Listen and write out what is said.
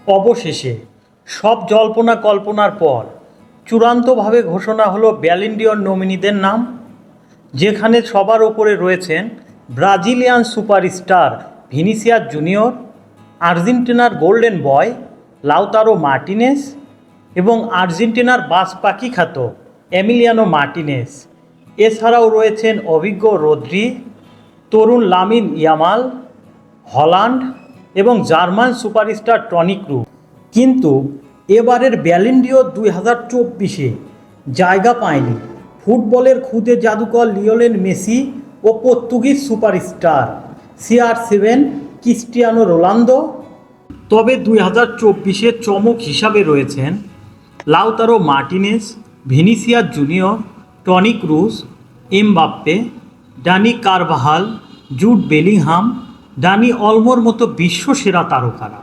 অবশেষে সব জল্পনা কল্পনার পর চূড়ান্তভাবে ঘোষণা হলো ব্যালন ডি'র নমিনিদের নাম, যেখানে সবার ওপরে রয়েছেন ব্রাজিলিয়ান সুপারস্টার ভিনিসিয়াস জুনিয়র, আর্জেন্টিনার গোল্ডেন বয় লাউতারো মার্টিনেজ এবং আর্জেন্টিনার বাজ পাখি খ্যাত এমিলিয়ানো মার্টিনেজ। এছাড়াও রয়েছেন অভিজ্ঞ রদ্রি, তরুণ লামিন ইয়ামাল, হল্যান্ড এবং জার্মান সুপারস্টার টনি ক্রুস। কিন্তু এবারের ব্যালন ডি'র 2024-এ জায়গা পায়নি ফুটবলের খুদে জাদুকর লিওনেল মেসি ও Portuguese superstar CR7 Cristiano Ronaldo. তবে 2024-এর চমক হিসাবে রয়েছেন Lautaro Martinez, Vinicius Junior, Toni Kroos, Mbappe, Dani Carvajal, Jude Bellingham, Dani অলমোর মতো বিশ্বসেরা তারকারা।